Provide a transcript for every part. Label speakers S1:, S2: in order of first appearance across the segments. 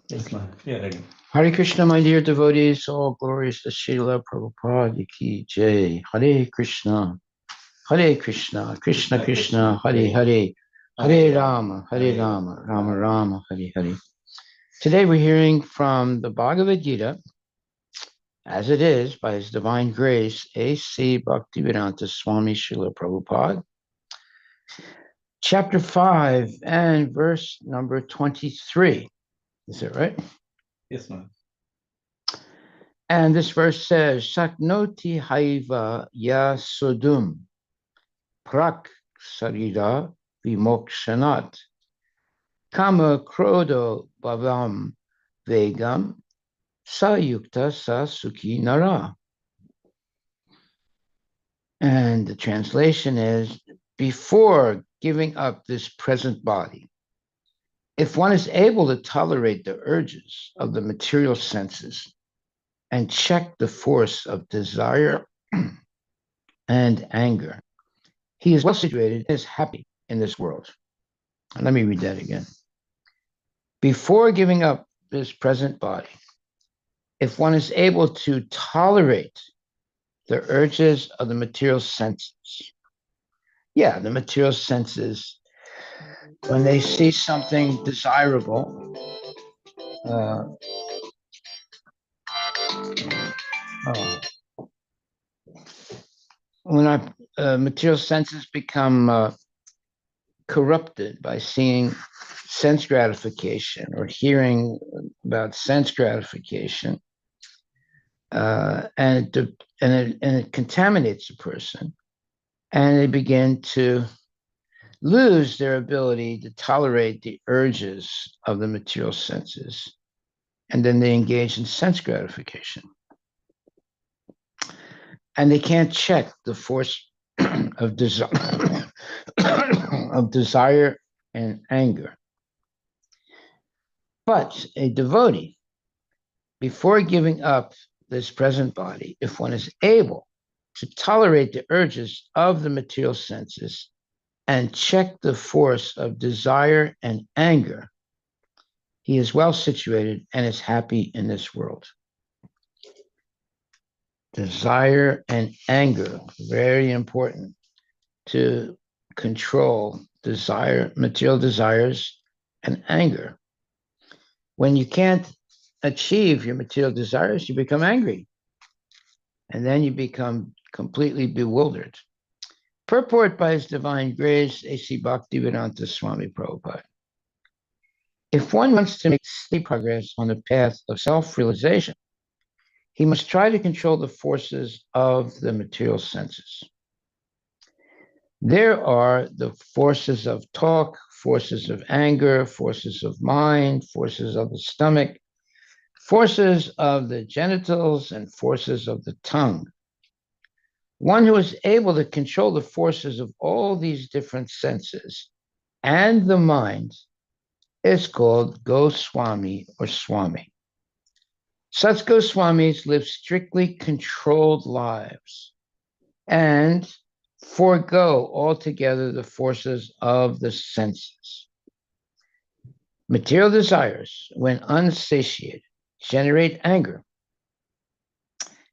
S1: Yes, ma'am. Yeah, ready.
S2: Hare Krishna, my dear devotees, all glories to Srila Prabhupada ki jai. Hare Krishna, Krishna Krishna, Hare Hare, Hare Rama, Rama Rama, Hare Hare. Today we're hearing from the Bhagavad Gita, as it is by His Divine Grace, A.C. Bhaktivedanta Swami Srila Prabhupada, chapter 5 and verse number 23. Is that right?
S1: Yes, ma'am.
S2: And this verse says, Shaknoti haiva ya sudum prak sarira vimokshanat kama krodo bhavam vegam sayukta sa sukhi nara. And the translation is, before giving up this present body, if one is able to tolerate the urges of the material senses and check the force of desire and anger, he is well situated and is happy in this world. And let me read that again. Before giving up this present body, if one is able to tolerate the urges of the material senses, the material senses, when they see something desirable, when our material senses become corrupted by seeing sense gratification or hearing about sense gratification, and it contaminates a person, and they begin to lose their ability to tolerate the urges of the material senses, and then they engage in sense gratification, and they can't check the force of desire of desire and anger. But a devotee, before giving up this present body, if one is able to tolerate the urges of the material senses and check the force of desire and anger, he is well situated and is happy in this world. Desire and anger, very important to control desire, material desires, and anger. When you can't achieve your material desires, you become angry. And then you become completely bewildered. Purport by His Divine Grace, A.C. Bhaktivedanta Swami Prabhupada. If one wants to make steady progress on the path of self-realization, he must try to control the forces of the material senses. There are the forces of talk, forces of anger, forces of mind, forces of the stomach, forces of the genitals, and forces of the tongue. One who is able to control the forces of all these different senses and the mind is called Goswami or Swami. Such Goswamis live strictly controlled lives and forego altogether the forces of the senses. Material desires, when unsatiated, generate anger,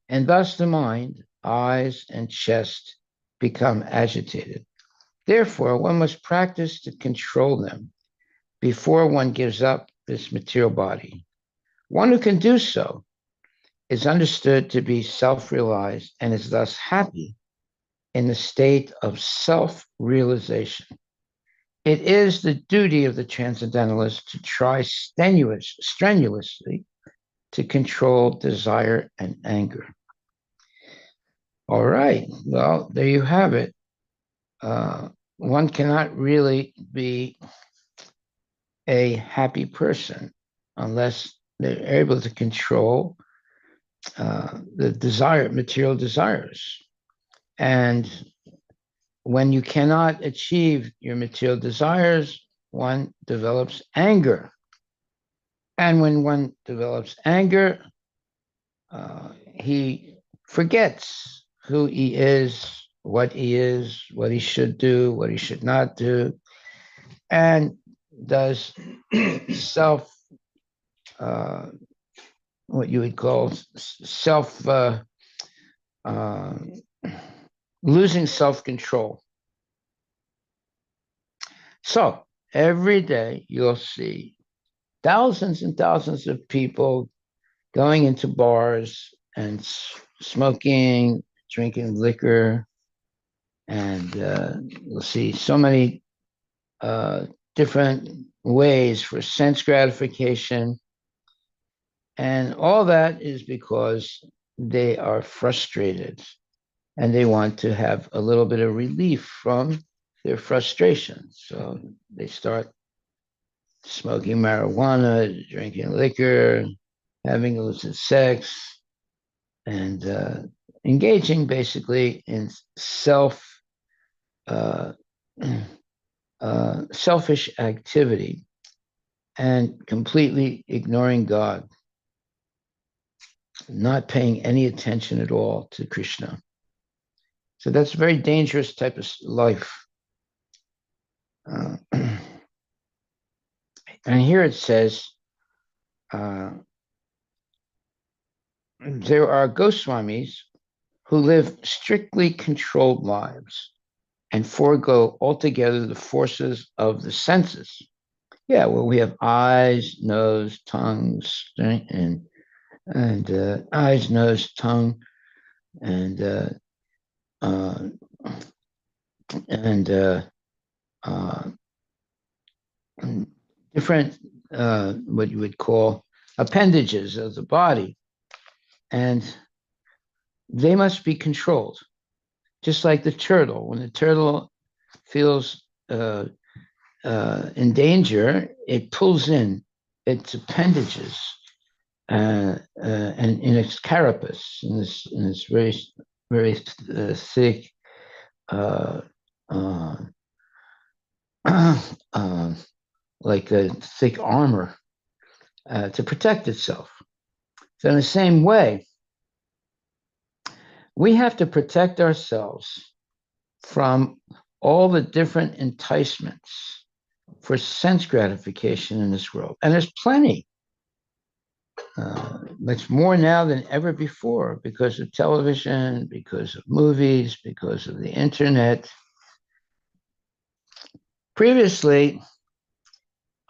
S2: and thus the mind, eyes, and chest become agitated. Therefore, one must practice to control them before one gives up this material body. One who can do so is understood to be self-realized and is thus happy in the state of self-realization. It is the duty of the transcendentalist to try strenuously to control desire and anger. All right, well, there you have it. One cannot really be a happy person unless they're able to control the material desires. And when you cannot achieve your material desires, one develops anger. And when one develops anger, he forgets who he is, what he should do, what he should not do, and does self what you would call losing self-control. So every day you'll see thousands and thousands of people going into bars and smoking, drinking liquor, and you'll see so many different ways for sense gratification. And all that is because they are frustrated and they want to have a little bit of relief from their frustration. So they start smoking marijuana, drinking liquor, having illicit sex, and engaging basically in uh, selfish activity and completely ignoring God, not paying any attention at all to Krishna. So that's a very dangerous type of life. And here it says, there are Goswamis who live strictly controlled lives and forego altogether the forces of the senses. Yeah, well, we have eyes, nose, tongues, and eyes, nose, tongue, and uh, and uh, different what you would call appendages of the body, and they must be controlled. Just like the turtle, when the turtle feels in danger, it pulls in its appendages and in its carapace, in this very thick uh, uh, like a thick armor to protect itself. So in the same way, we have to protect ourselves from all the different enticements for sense gratification in this world. And there's plenty. It's more now than ever before because of television, because of movies, because of the internet. Previously,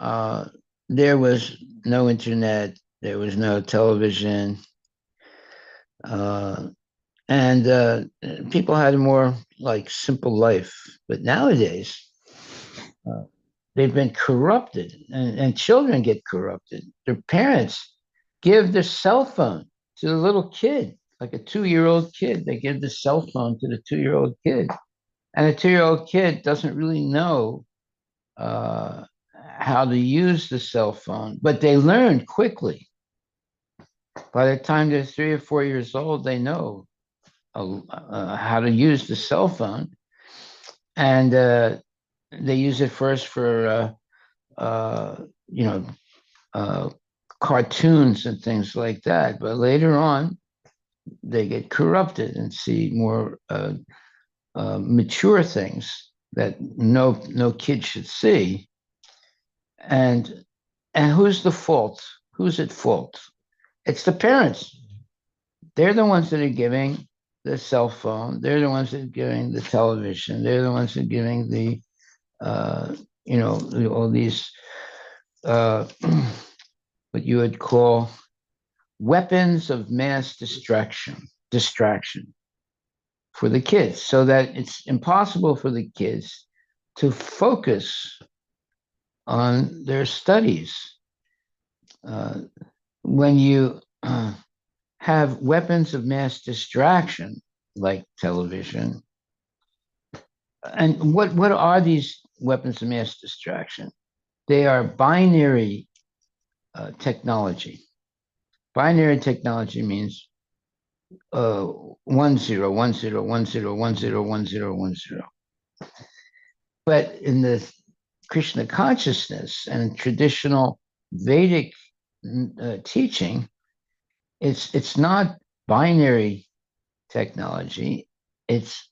S2: there was no internet, there was no television, and people had a more like simple life. But nowadays, they've been corrupted, and children get corrupted. Their parents give their cell phone to the little kid, like a 2-year-old kid. They give the cell phone to the 2-year-old kid, and the 2-year-old kid doesn't really know how to use the cell phone, but they learn quickly. By the time they're 3 or 4 years old, they know how to use the cell phone, and they use it first for you know cartoons and things like that. But later on, they get corrupted and see more mature things that no kid should see. And who's the fault? Who's at fault? It's the parents. They're the ones that are giving the cell phone. They're the ones that are giving the television. They're the ones that are giving the all these what you would call weapons of mass distraction for the kids, so that it's impossible for the kids to focus on their studies. When you have weapons of mass distraction like television, and what are these weapons of mass distraction? They are binary technology. Binary technology means 1 0 1 0 1 0 1 0 1 0 1 0. But in the Krishna consciousness and traditional Vedic teaching, it's not binary technology, it's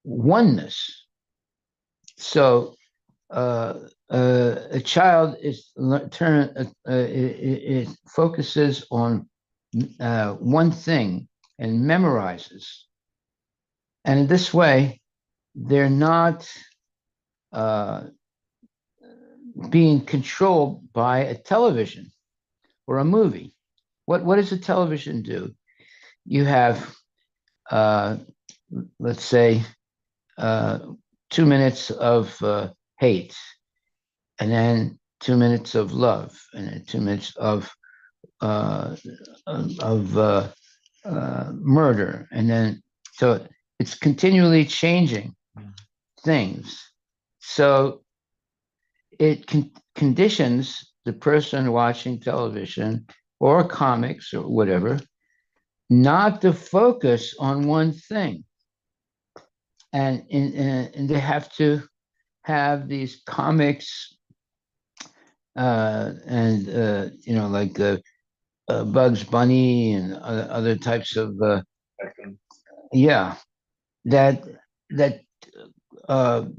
S2: oneness. So a child is it focuses on one thing and memorizes, and in this way, they're not being controlled by a television or a movie. What does a television do? You have, let's say, uh, 2 minutes of hate, and then 2 minutes of love, and then 2 minutes uh, of murder, and then so it's continually changing things. So it conditions the person watching television or comics or whatever not to focus on one thing, and they have to have these comics and like Bugs Bunny and other types of yeah, that that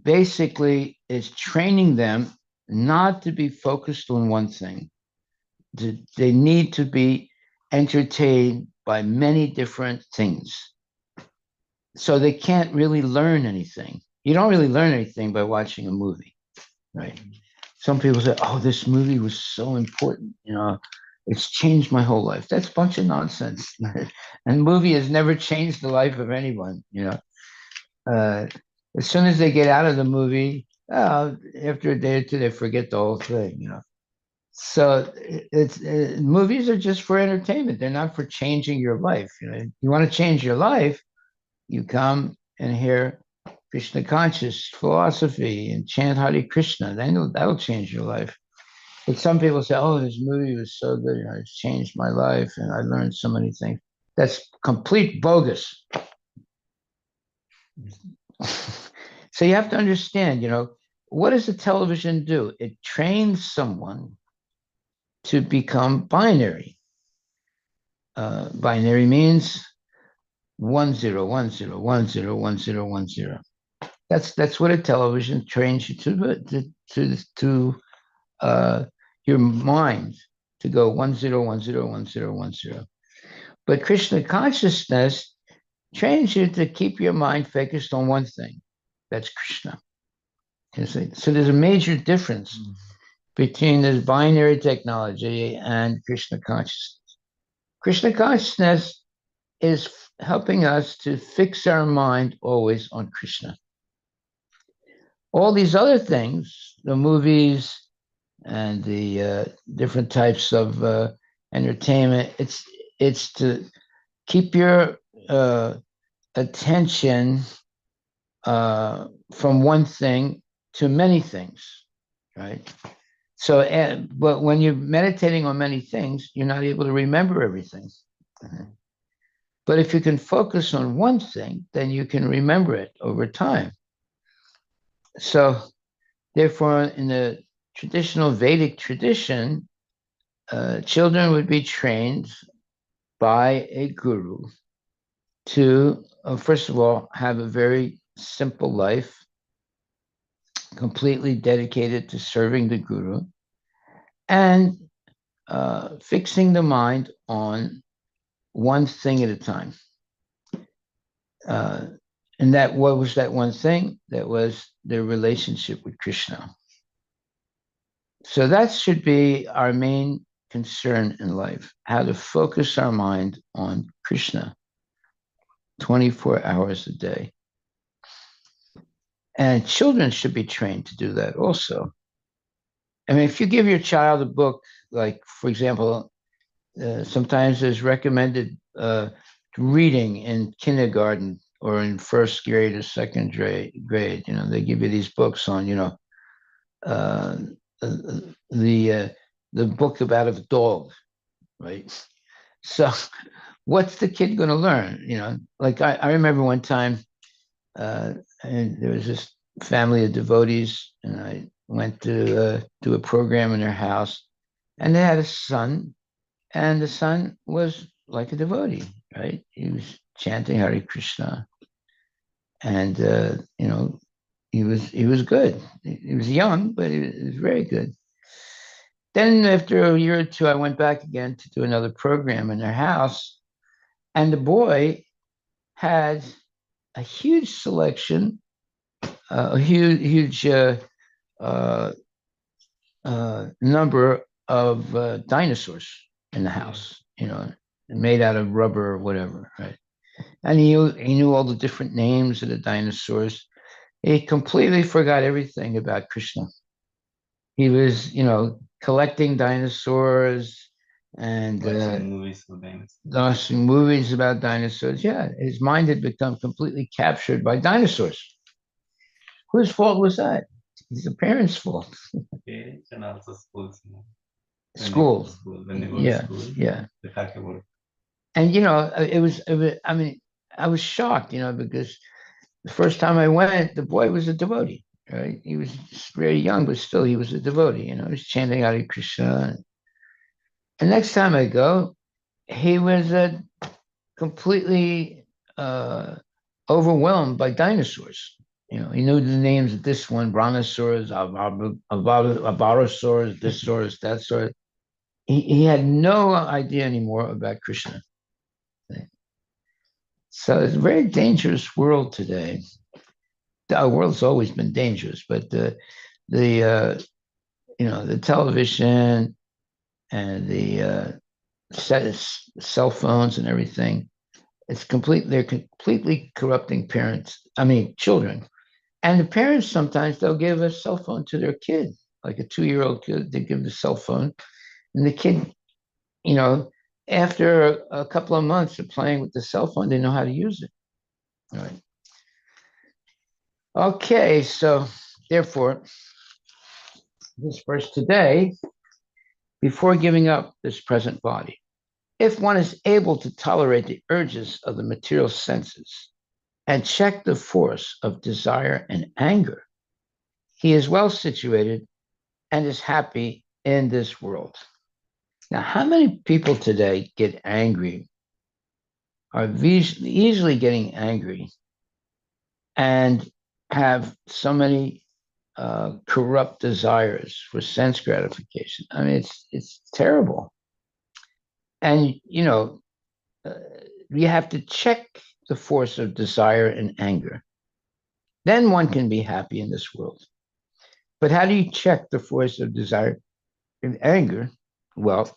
S2: basically is training them not to be focused on one thing. They need to be entertained by many different things. So they can't really learn anything. You don't really learn anything by watching a movie, right? Some people say, "Oh, this movie was so important. It's changed my whole life." That's a bunch of nonsense. And movie has never changed the life of anyone. Uh, as soon as they get out of the movie, after a day or two, they forget the whole thing. So movies are just for entertainment. They're not for changing your life. You want to change your life, you come and hear Krishna conscious philosophy and chant Hare Krishna. Then that'll change your life. But some people say, "Oh, this movie was so good. It's changed my life, and I learned so many things." That's complete bogus. So you have to understand, what does the television do? It trains someone to become binary. Binary means 1010101010. That's what a television trains you to your mind to go 10101010. But Krishna consciousness trains you to keep your mind focused on one thing. That's Krishna. You see? So there's a major difference between this binary technology and Krishna consciousness. Krishna consciousness is helping us to fix our mind always on Krishna. All these other things, the movies and the different types of entertainment, it's to keep your attention from one thing to many things, right? So, but when you're meditating on many things, you're not able to remember everything. But if you can focus on one thing, then you can remember it over time. So, therefore, in the traditional Vedic tradition, children would be trained by a guru to, first of all, have a very simple life, completely dedicated to serving the guru, and fixing the mind on one thing at a time. And what was that one thing? That was their relationship with Krishna. So that should be our main concern in life, how to focus our mind on Krishna 24 hours a day. And children should be trained to do that also. I mean, if you give your child a book, like, for example, sometimes there's recommended reading in kindergarten or in first grade or second grade. They give you these books on, uh, the book about a dog, right? So what's the kid going to learn? Like I remember one time, and there was this family of devotees, and I went to do a program in their house, and they had a son, and the son was like a devotee, right? He was chanting Hare Krishna, and he was good. He was young, but he was very good. Then after a year or two, I went back again to do another program in their house, and the boy had a huge selection, a huge uh, number of dinosaurs in the house, made out of rubber or whatever, right? And he knew all the different names of the dinosaurs. He completely forgot everything about Krishna. He was, collecting dinosaurs and
S1: Watching movies with dinosaurs.
S2: watching movies about dinosaurs. Yeah, his mind had become completely captured by dinosaurs. Whose fault was that? It's the parents' fault.
S1: Parents and also schools.
S2: School.
S1: When they go to
S2: Yeah,
S1: school,
S2: yeah.
S1: they talk about.
S2: And I mean, I was shocked, because the first time I went, the boy was a devotee, right? He was very young, but still he was a devotee, he was chanting Hare Krishna. And next time I go, he was completely overwhelmed by dinosaurs. He knew the names of this one, brontosaurus, avarosaurus, this saurus, that saurus. He had no idea anymore about Krishna. So it's a very dangerous world today. Our world's always been dangerous, but the the television and the cell phones and everything, they're completely corrupting children. And the parents, sometimes they'll give a cell phone to their kid, like a 2-year-old kid. They give the cell phone, and the kid, you know after a couple of months of playing with the cell phone, they know how to use it. All right. Okay, so therefore, this verse today, before giving up this present body, if one is able to tolerate the urges of the material senses and check the force of desire and anger, he is well situated and is happy in this world. Now, how many people today get angry, are easily getting angry, and have so many corrupt desires for sense gratification? I mean, it's terrible. And uh, you have to check the force of desire and anger. Then one can be happy in this world. But how do you check the force of desire and anger? Well,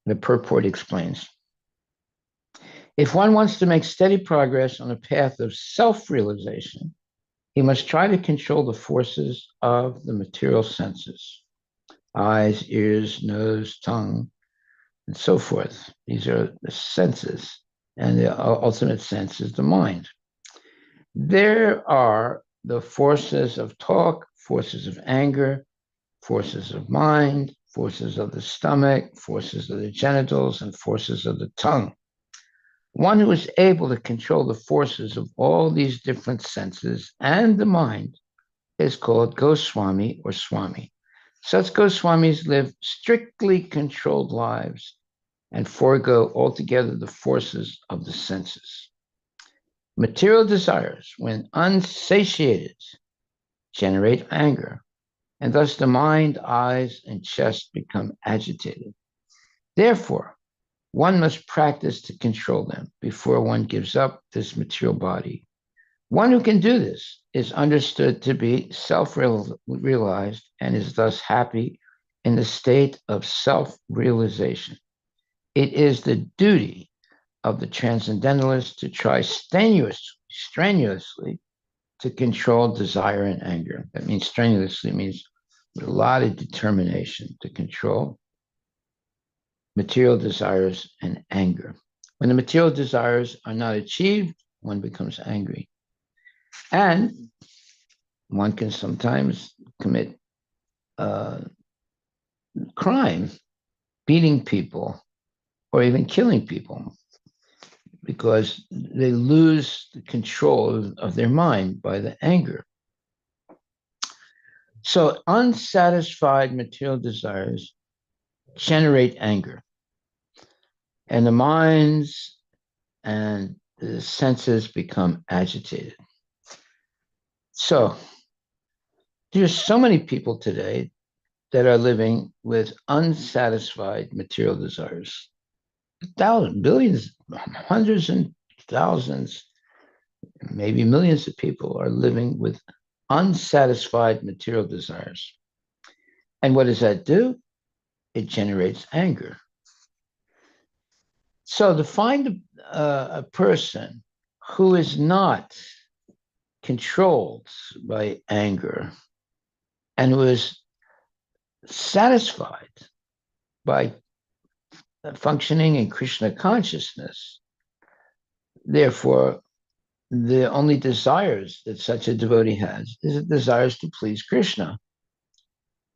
S2: the purport explains. If one wants to make steady progress on a path of self-realization, he must try to control the forces of the material senses, eyes, ears, nose, tongue, and so forth. These are the senses, and the ultimate sense is the mind. There are the forces of talk, forces of anger, forces of mind, forces of the stomach, forces of the genitals, and forces of the tongue. One who is able to control the forces of all these different senses and the mind is called Goswami or Swami. Such Goswamis live strictly controlled lives and forego altogether the forces of the senses. Material desires, when unsatiated, generate anger, and thus the mind, eyes, and chest become agitated. Therefore, one must practice to control them before one gives up this material body. One who can do this is understood to be self-realized and is thus happy in the state of self-realization. It is the duty of the transcendentalist to try strenuously to control desire and anger. That means strenuously means with a lot of determination to control material desires and anger. When the material desires are not achieved, one becomes angry. And one can sometimes commit crime, beating people, or even killing people, because they lose the control of their mind by the anger. So unsatisfied material desires generate anger, and the minds and the senses become agitated. So there's so many people today that are living with unsatisfied material desires. Thousands, billions, hundreds and thousands, maybe millions of people are living with unsatisfied material desires. And what does that do? It generates anger. So to find a person who is not controlled by anger and who is satisfied by functioning in Krishna consciousness, therefore, the only desires that such a devotee has is the desires to please Krishna.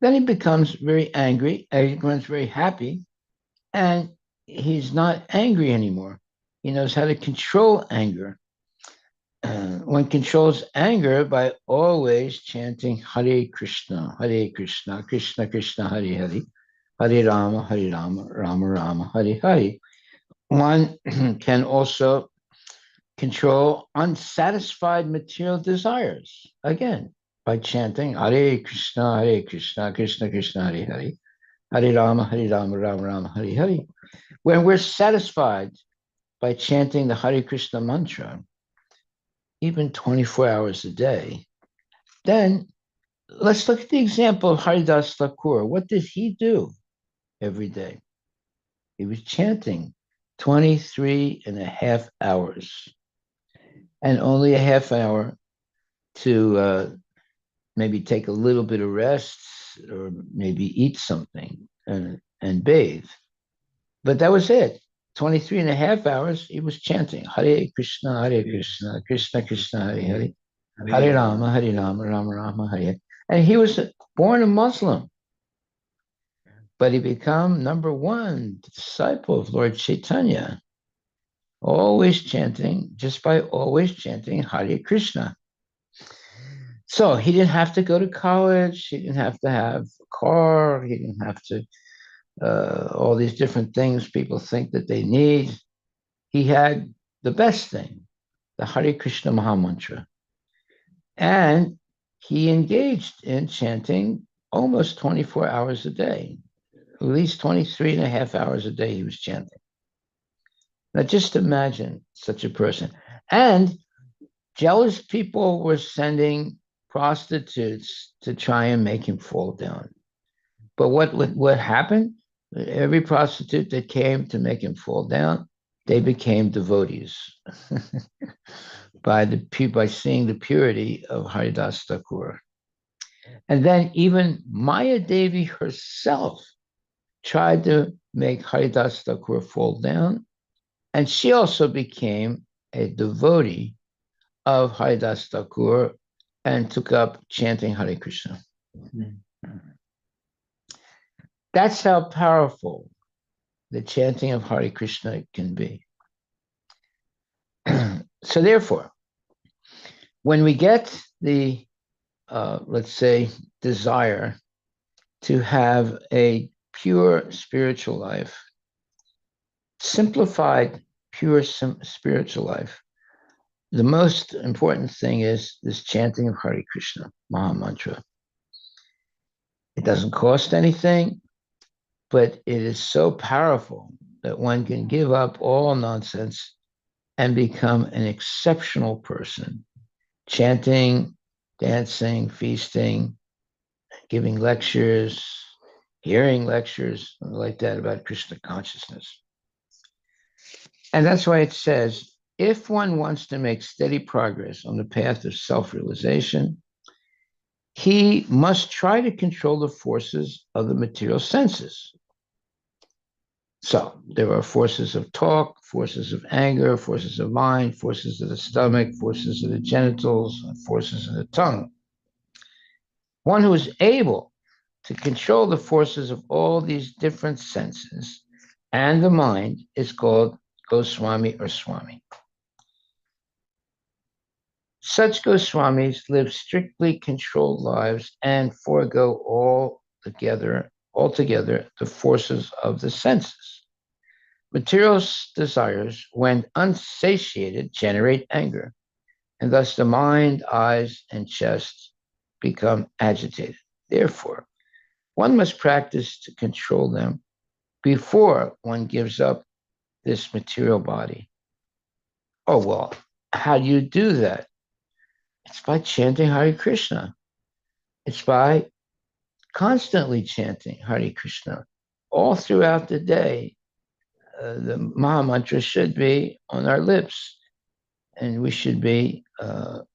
S2: Then he becomes very angry, and he becomes very happy, and he's not angry anymore. He knows how to control anger. One controls anger by always chanting Hare Krishna, Krishna Krishna, Hare Hare, Hare Rama, Rama Rama, Hare Hare. One can also control unsatisfied material desires, again, by chanting Hare Krishna, Krishna Krishna, Hare Hare, Hare Rama, Rama Rama, Hare Hare. When we're satisfied by chanting the Hare Krishna mantra, even 24 hours a day, then let's look at the example of Haridas Thakur. What did he do every day? He was chanting 23 and a half hours, and only a half hour to maybe take a little bit of rest or maybe eat something and bathe. But that was it. 23 and a half hours, he was chanting Hare Krishna, Krishna Krishna, Hare Hare, Hare Rama, Rama Rama, Hare Hare. And he was born a Muslim, but he became number one disciple of Lord Chaitanya, always chanting, just by always chanting Hare Krishna. So he didn't have to go to college. He didn't have to have a car. He didn't have to, all these different things people think that they need. He had the best thing, the Hare Krishna Mahamantra. And he engaged in chanting almost 24 hours a day, at least 23 and a half hours a day he was chanting. Now just imagine such a person. And jealous people were sending prostitutes to try and make him fall down. But what happened? Every prostitute that came to make him fall down, they became devotees by seeing the purity of Haridas Thakur. And then even Maya Devi herself tried to make Haridas Thakur fall down, and she also became a devotee of Haridas Thakur and took up chanting Hare Krishna. Mm-hmm. That's how powerful the chanting of Hare Krishna can be. So therefore, when we get the, let's say, desire to have a pure spiritual life, simplified, pure spiritual life, the most important thing is this chanting of Hare Krishna, Maha Mantra. It doesn't cost anything, but it is so powerful that one can give up all nonsense and become an exceptional person, chanting, dancing, feasting, giving lectures, hearing lectures like that about Krishna consciousness. And that's why it says, if one wants to make steady progress on the path of self-realization, he must try to control the forces of the material senses. So there are forces of talk, forces of anger, forces of mind, forces of the stomach, forces of the genitals, forces of the tongue. One who is able to control the forces of all these different senses and the mind is called Goswami or Swami. Such Goswamis live strictly controlled lives and forego altogether the forces of the senses. Material desires, when unsatiated, generate anger. and thus the mind, eyes, and chest become agitated. Therefore, one must practice to control them before one gives up this material body. Oh, well, how do you do that? It's by chanting Hare Krishna. It's by constantly chanting Hare Krishna all throughout the day. The Maha Mantra should be on our lips, and we should be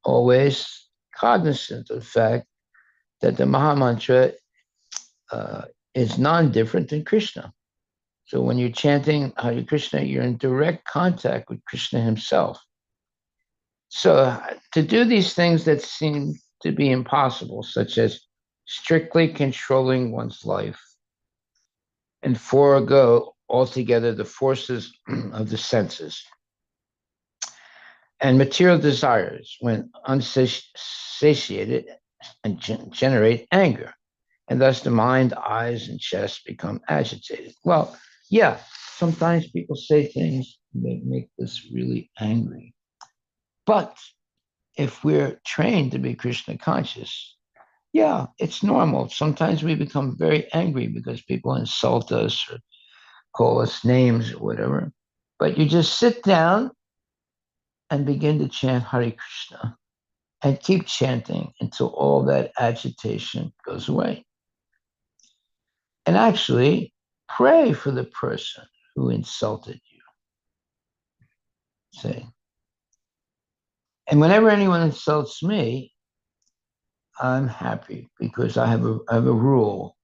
S2: always cognizant of the fact that the Maha Mantra is non-different than Krishna. So when you're chanting Hare Krishna, you're in direct contact with Krishna himself. So to do these things that seem to be impossible, such as strictly controlling one's life and forego altogether the forces of the senses and material desires, when unsatiated, and generate anger, and thus the mind, eyes, and chest become agitated. Well, yeah, sometimes people say things that make us really angry. But if we're trained to be Krishna conscious, yeah, it's normal. Sometimes we become very angry because people insult us or call us names or whatever. But you just sit down and begin to chant Hare Krishna and keep chanting until all that agitation goes away. And actually, pray for the person who insulted you. Say, and whenever anyone insults me, I'm happy because I have a rule.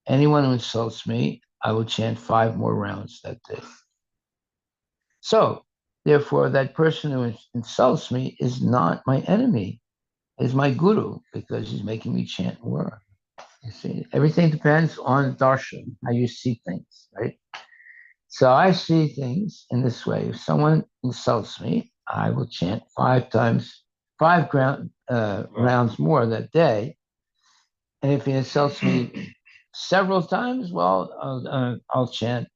S2: Anyone who insults me, I will chant 5 more rounds that day. So, therefore, that person who insults me is not my enemy, is my guru, because he's making me chant more. You see, everything depends on darshan, how you see things, right? So I see things in this way. If someone insults me, I will chant 5 rounds more that day. And if he insults me several times, well, I'll chant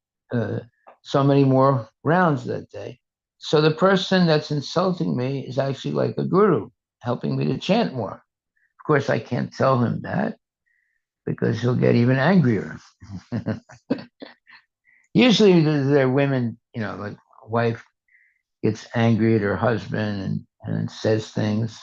S2: so many more rounds that day. So the person that's insulting me is actually like a guru, helping me to chant more. Of course, I can't tell him that because he'll get even angrier. Usually, they're women, like a wife gets angry at her husband and says things.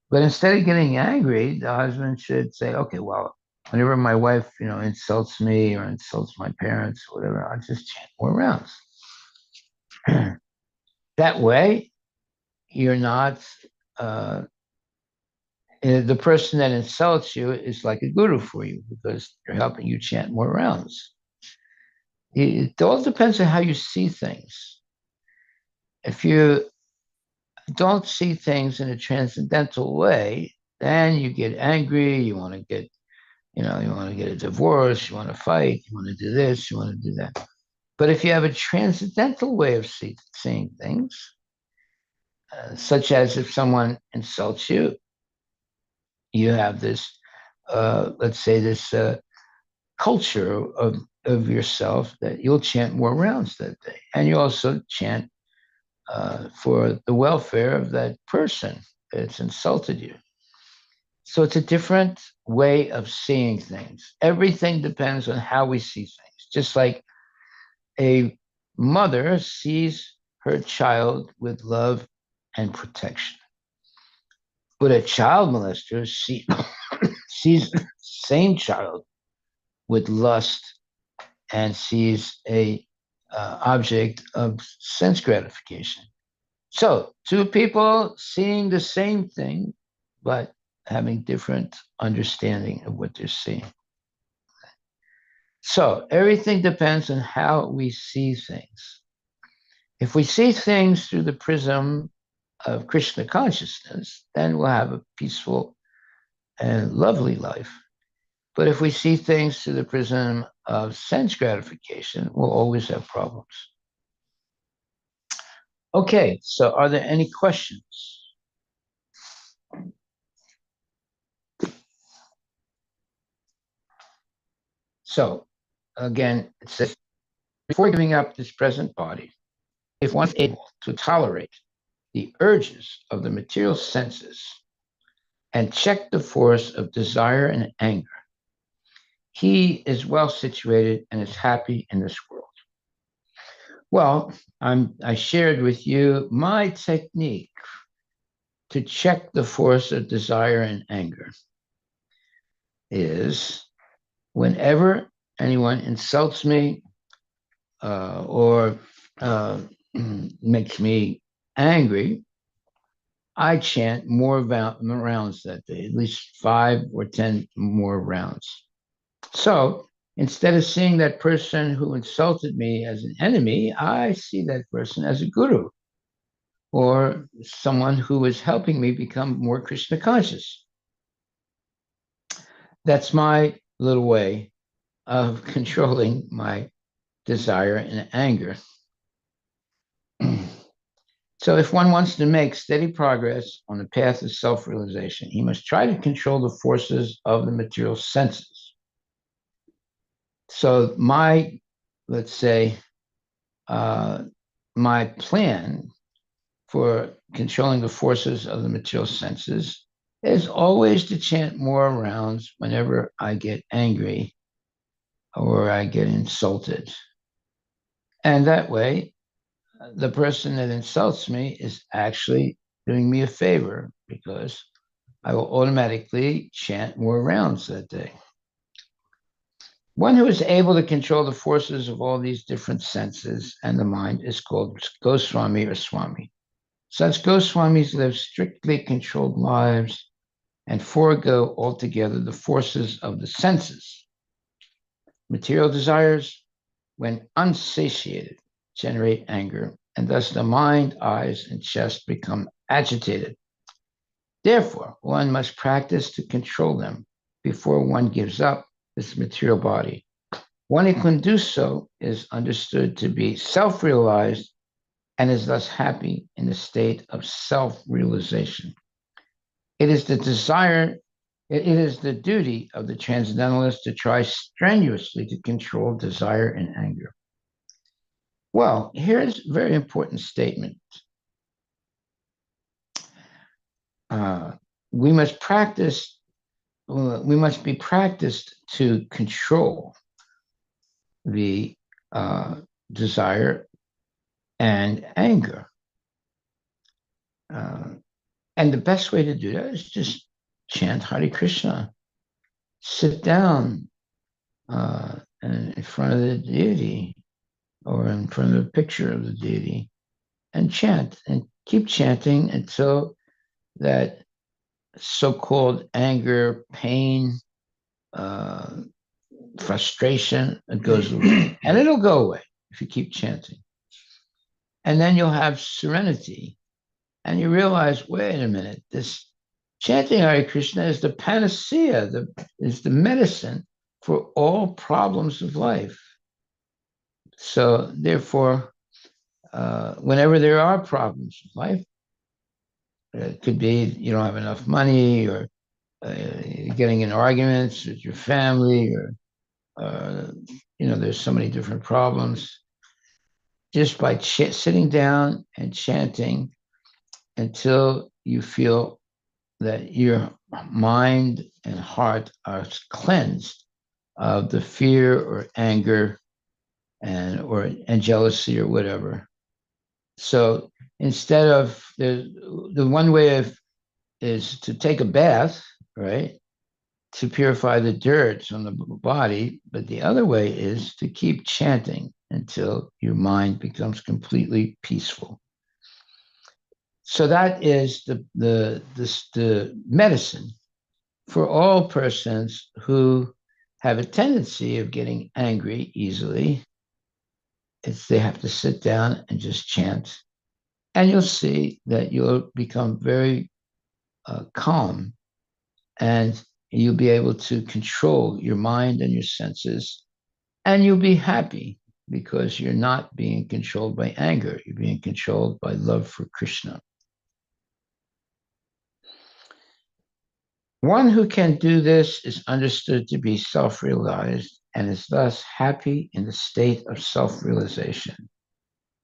S2: But instead of getting angry, the husband should say, okay, well, whenever my wife, insults me or insults my parents or whatever, I'll just chant more rounds. That way, you're not, the person that insults you is like a guru for you because they're helping you chant more rounds. It all depends on how you see things. If you don't see things in a transcendental way, then you get angry, you want to get a divorce, you want to fight, you want to do this, you want to do that. But if you have a transcendental way of seeing things, such as if someone insults you, you have this, let's say, this culture of yourself that you'll chant more rounds that day. And you also chant for the welfare of that person that's insulted you. So it's a different way of seeing things. Everything depends on how we see things. Just like a mother sees her child with love and protection. But a child molester sees the same child with lust and sees a object of sense gratification. So, two people seeing the same thing, but having different understanding of what they're seeing. So, everything depends on how we see things. If we see things through the prism of Krishna consciousness, then we'll have a peaceful and lovely life. But if we see things through the prism of sense gratification, we'll always have problems. Okay, so are there any questions? So, again, it says, before giving up this present body, if one is able to tolerate the urges of the material senses and check the force of desire and anger, he is well situated and is happy in this world. Well, I shared with you my technique to check the force of desire and anger is whenever anyone insults me or makes me angry, I chant more rounds that day, at least 5 or 10 more rounds. So instead of seeing that person who insulted me as an enemy, I see that person as a guru or someone who is helping me become more Krishna conscious. That's my little way of controlling my desire and anger. So if one wants to make steady progress on the path of self-realization, he must try to control the forces of the material senses. So let's say, my plan for controlling the forces of the material senses is always to chant more rounds whenever I get angry or I get insulted. And that way, the person that insults me is actually doing me a favor because I will automatically chant more rounds that day. One who is able to control the forces of all these different senses and the mind is called Goswami or Swami. Such Goswamis live strictly controlled lives and forego altogether the forces of the senses. Material desires, when unsatiated, generate anger, and thus the mind, eyes, and chest become agitated. Therefore, one must practice to control them before one gives up this material body. One who can do so is understood to be self-realized and is thus happy in the state of self-realization. It is the duty of the transcendentalist to try strenuously to control desire and anger. Well, here's a very important statement. We must be practiced to control the desire and anger. And the best way to do that is just chant Hare Krishna. Sit down in front of the deity or in front of a picture of the deity and chant and keep chanting until that so-called anger, pain, frustration, it goes away. And it'll go away if you keep chanting. And then you'll have serenity. And you realize, wait a minute, this chanting Hare Krishna is the panacea, is the medicine for all problems of life. So therefore, whenever there are problems in life, it could be you don't have enough money or getting in arguments with your family or, there's so many different problems. Just by sitting down and chanting until you feel that your mind and heart are cleansed of the fear or anger and jealousy or whatever. So instead of the one way is to take a bath, right, to purify the dirt on the body, but the other way is to keep chanting until your mind becomes completely peaceful. So that is the medicine for all persons who have a tendency of getting angry easily. They have to sit down and just chant. And you'll see that you'll become very calm and you'll be able to control your mind and your senses. And you'll be happy because you're not being controlled by anger. You're being controlled by love for Krishna. One who can do this is understood to be self-realized and is thus happy in the state of self-realization.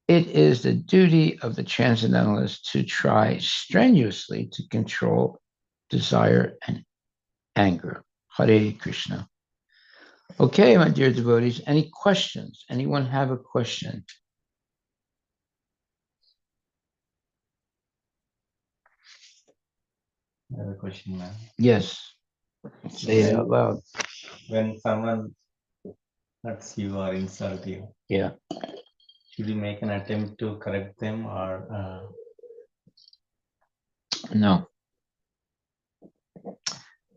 S2: It is the duty of the transcendentalist to try strenuously to control desire and anger. Hare Krishna. Okay, my dear devotees, any questions? Anyone have a question?
S1: I have a question, man.
S2: Yes. Say it out loud.
S1: When someone hurts you or insults you,
S2: Yeah.
S1: should you make an attempt to correct them or
S2: No.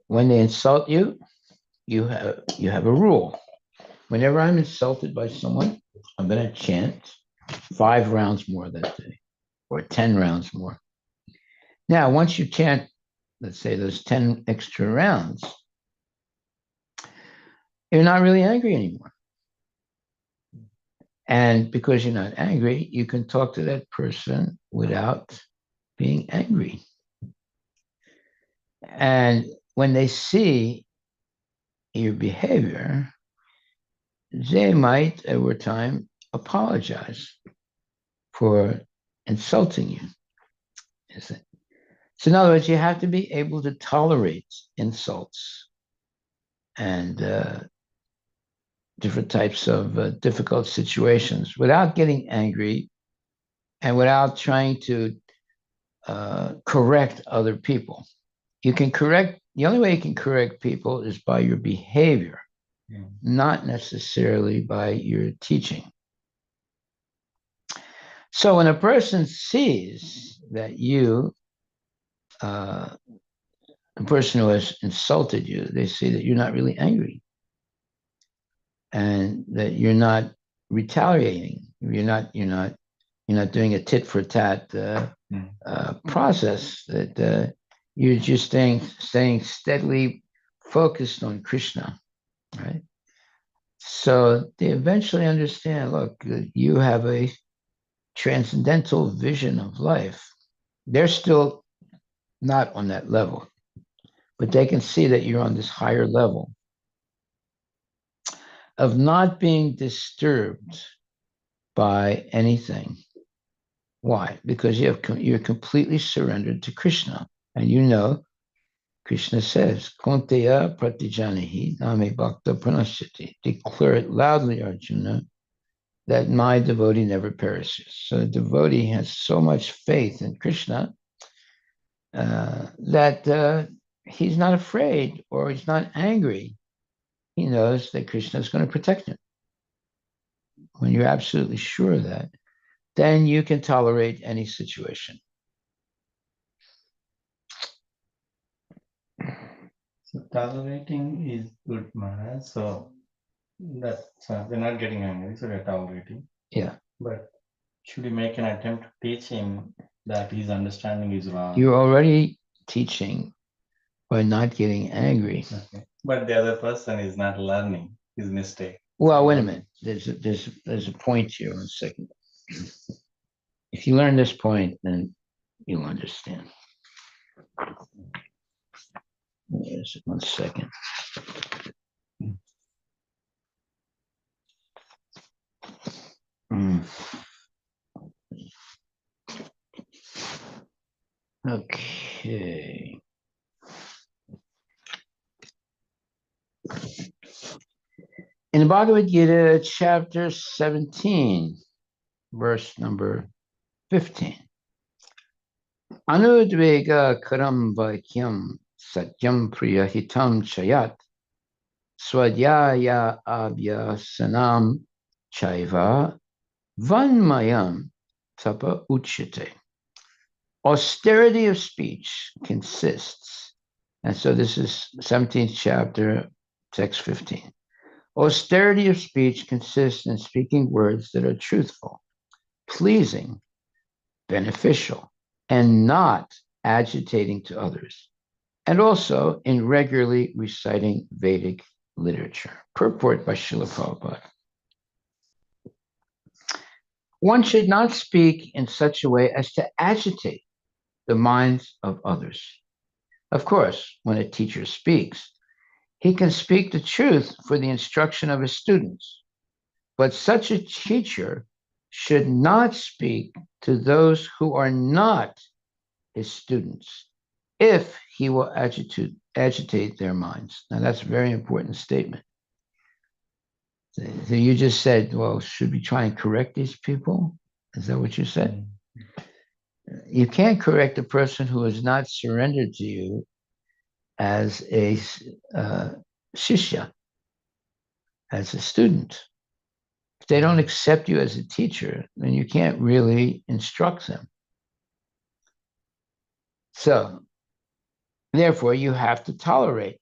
S2: When they insult you, you have a rule. Whenever I'm insulted by someone, I'm going to chant 5 rounds more that day, or 10 rounds more. Now, once you chant, let's say those 10 extra rounds, you're not really angry anymore. And because you're not angry, you can talk to that person without being angry. And when they see your behavior, they might, over time, apologize for insulting you. So in other words, you have to be able to tolerate insults and different types of difficult situations without getting angry and without trying to correct other people. You can correct, the only way you can correct people is by your behavior, not necessarily by your teaching. So when a person sees that you, a person who has insulted you, they see that you're not really angry and that you're not retaliating. You're not doing a tit for tat process. That you're just staying steadily focused on Krishna, right? So they eventually understand. Look, you have a transcendental vision of life. They're still not on that level, but they can see that you're on this higher level of not being disturbed by anything. Why? Because you're completely surrendered to Krishna. And you know, Krishna says, Konteya pratijanahi name bhakta pranashyati. Declare it loudly, Arjuna, that my devotee never perishes. So the devotee has so much faith in Krishna that he's not afraid or he's not angry. He knows that Krishna is going to protect him. When you're absolutely sure of that, then you can tolerate any situation.
S1: so tolerating is good, Maharaj. So that's we're not getting angry, so we're tolerating.
S2: Yeah.
S1: But should we make an attempt to teach him that his understanding is wrong?
S2: You're already teaching by not getting angry.
S1: Okay. But the other person is not learning his mistake.
S2: Well, wait a minute. There's a point here. 1 second. If you learn this point, then you'll understand. Yes, 1 second. Okay. In the Bhagavad Gita, chapter 17, verse number 15. Anudvega karam vaikyam satyam priyahitam chayat swadhyaya abhyasanam chaiva vanmayam tapa uchyate. Austerity of speech consists, and so this is 17th chapter, text 15. Austerity of speech consists in speaking words that are truthful, pleasing, beneficial, and not agitating to others, and also in regularly reciting Vedic literature. Purport by Srila Prabhupada. One should not speak in such a way as to agitate the minds of others. Of course, when a teacher speaks, he can speak the truth for the instruction of his students, but such a teacher should not speak to those who are not his students if he will agitate their minds. Now, that's a very important statement. So you just said, well, should we try and correct these people? Is that what you said? You can't correct a person who has not surrendered to you as a shishya, as a student. If they don't accept you as a teacher, then you can't really instruct them. So, therefore, you have to tolerate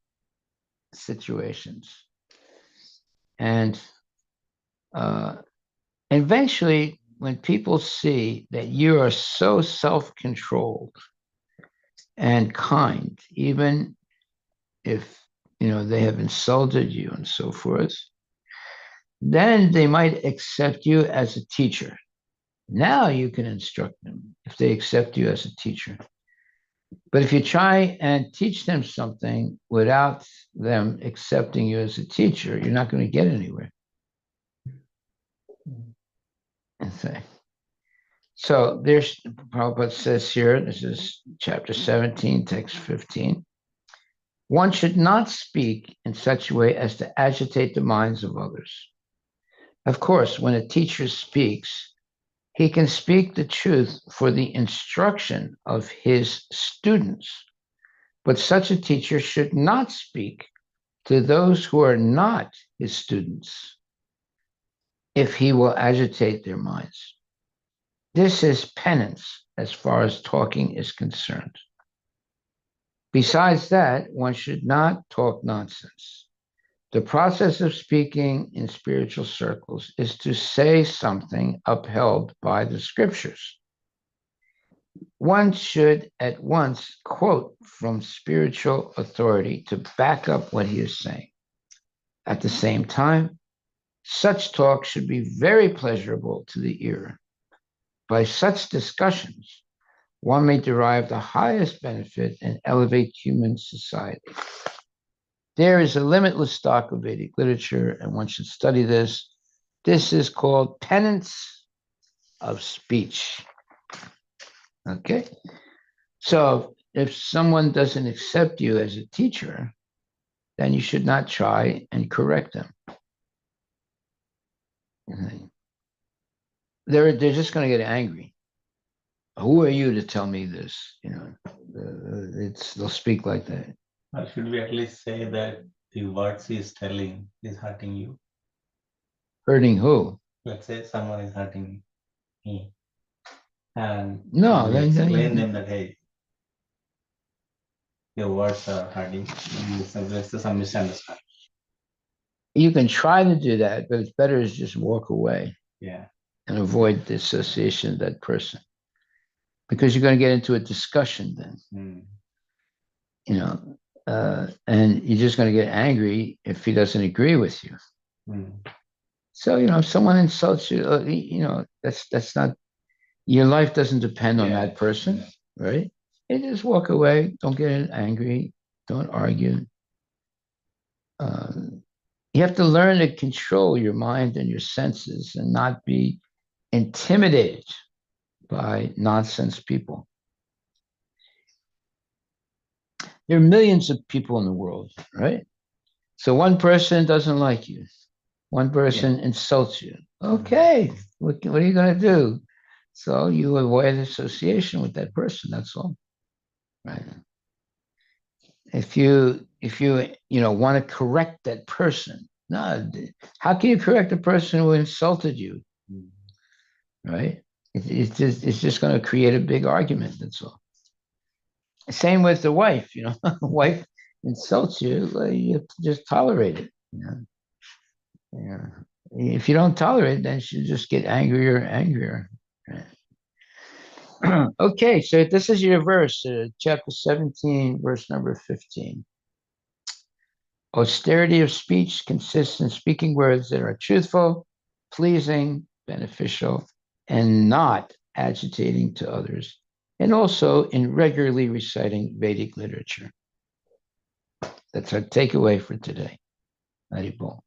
S2: situations. And eventually, when people see that you are so self-controlled and kind, even if they have insulted you and so forth, then they might accept you as a teacher. Now you can instruct them if they accept you as a teacher. But if you try and teach them something without them accepting you as a teacher, you're not going to get anywhere. So there's, Prabhupada says here, this is chapter 17, text 15. One should not speak in such a way as to agitate the minds of others. Of course, when a teacher speaks, he can speak the truth for the instruction of his students. But such a teacher should not speak to those who are not his students if he will agitate their minds. This is penance as far as talking is concerned. Besides that, one should not talk nonsense. The process of speaking in spiritual circles is to say something upheld by the scriptures. One should at once quote from spiritual authority to back up what he is saying. At the same time, such talk should be very pleasurable to the ear. By such discussions, one may derive the highest benefit and elevate human society. There is a limitless stock of Vedic literature, and one should study this. This is called penance of speech. Okay? So if someone doesn't accept you as a teacher, then you should not try and correct them. They're just going to get angry. Who are you to tell me this? They'll speak like that.
S1: Or should we at least say that the words he is telling is hurting you?
S2: Hurting who?
S1: Let's say someone is hurting me, and
S2: no,
S1: we explain them that, hey, your words are hurting. There's some misunderstanding.
S2: You can try to do that, but it's better to just walk away.
S1: Yeah.
S2: And avoid the association of that person, because you're going to get into a discussion then. And you're just going to get angry if he doesn't agree with you. So if someone insults you, that's not, your life doesn't depend on that person, right? You just walk away. Don't get angry. Don't argue. You have to learn to control your mind and your senses and not be intimidated by nonsense people. There are millions of people in the world, right? So one person doesn't like you. One person insults you. Okay, what are you going to do? So you avoid association with that person, that's all. Right? If you want to correct that person, no, how can you correct a person who insulted you? Right? It's just going to create a big argument, that's all. Same with the wife, wife insults you, well, you have to just tolerate it. If you don't tolerate it, then she'll just get angrier and angrier. Okay, so this is your verse, chapter 17, verse number 15. Austerity of speech consists in speaking words that are truthful, pleasing, beneficial, and not agitating to others, and also in regularly reciting Vedic literature. That's our takeaway for today. Haribol.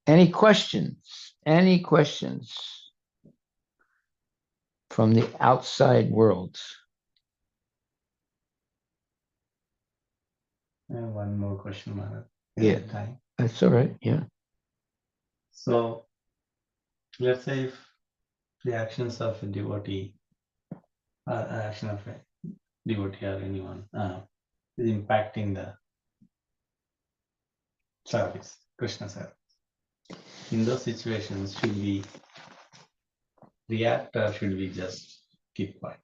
S2: Any questions? Any questions? from the outside world.
S1: One more question, Maharaj.
S2: Yeah.
S1: Time.
S2: That's all right. Yeah.
S1: So let's say if the actions of a devotee, action of a devotee or anyone is impacting the service, Krishna service. In those situations, should we react or should we just keep quiet?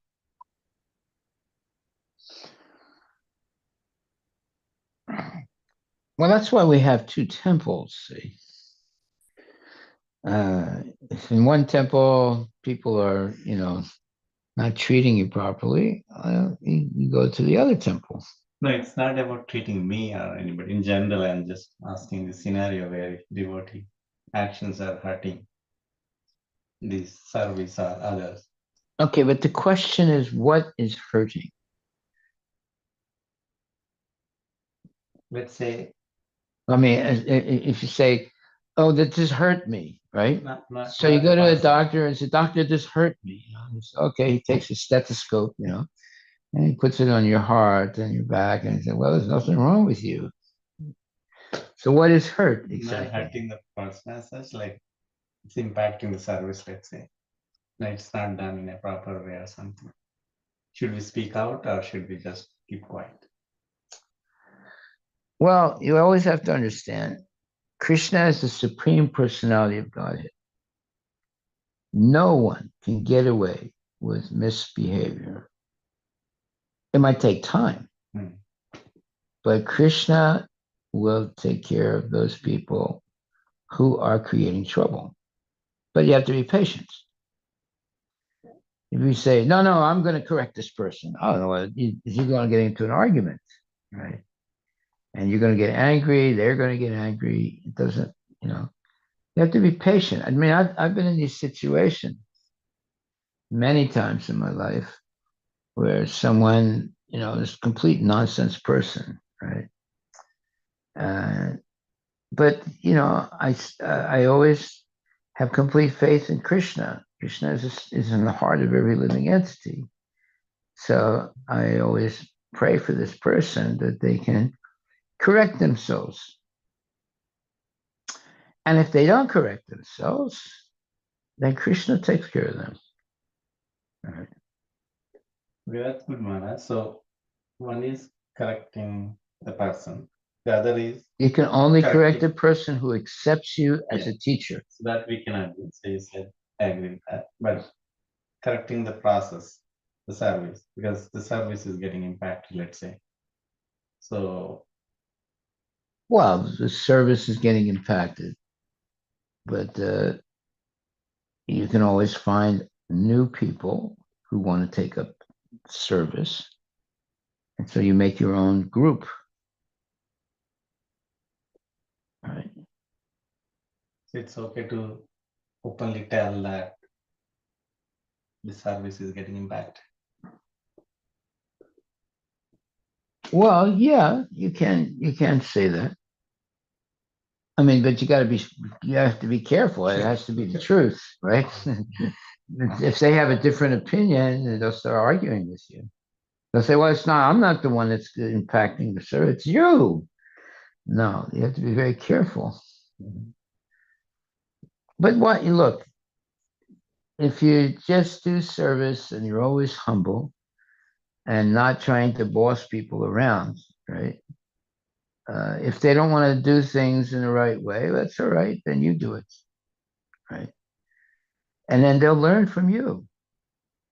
S2: Well, that's why we have two temples. See, if in one temple people are, not treating you properly, you go to the other temple.
S1: No, it's not about treating me or anybody. In general, I'm just asking the scenario where if devotee actions are hurting the service or others.
S2: Okay, but the question is, what is hurting?
S1: Let's say,
S2: I mean, if you say, "Oh, that just hurt me," right? So you
S1: not
S2: go
S1: a
S2: to a
S1: person.
S2: doctor and say, "Doctor, this hurt me." Okay, he takes a stethoscope, and he puts it on your heart and your back, and he says, "Well, there's nothing wrong with you." So what is hurt
S1: Not
S2: exactly?
S1: hurting the person as such, like it's impacting the service, let's say. No, it's not done in a proper way or something. Should we speak out or should we just keep quiet?
S2: Well, you always have to understand, Krishna is the supreme personality of Godhead. No one can get away with misbehavior. It might take time, but Krishna will take care of those people who are creating trouble. But you have to be patient. If you say, no, I'm going to correct this person, oh, no, you're going to get into an argument, right? And you're going to get angry, they're going to get angry. It doesn't, you have to be patient. I mean, I've been in these situations many times in my life where someone, is a complete nonsense person, right? But I always have complete faith in Krishna. Krishna is in the heart of every living entity. So I always pray for this person that they can correct themselves. And if they don't correct themselves, then Krishna takes care of them. Right.
S1: Okay, that's good, Maharaj. So one is correcting the person. The other is
S2: You can only correct
S1: correcting.
S2: a person who accepts you as
S1: Yeah.
S2: a teacher.
S1: So that we cannot do. So you said, I agree with that. But correcting the process, the service, because the service is getting impacted, let's say. So
S2: Well, the service is getting impacted, but you can always find new people who want to take up service. And so you make your own group. Right.
S1: it's okay to openly tell that the service is getting impacted.
S2: Well, yeah, you can say that. I mean, but you have to be careful. It has to be the truth, right? If they have a different opinion, they'll start arguing with you. They'll say, well, I'm not the one that's impacting the service, it's you. No, you have to be very careful. But look, if you just do service and you're always humble and not trying to boss people around, right? If they don't want to do things in the right way, that's all right. Then you do it, right? And then they'll learn from you.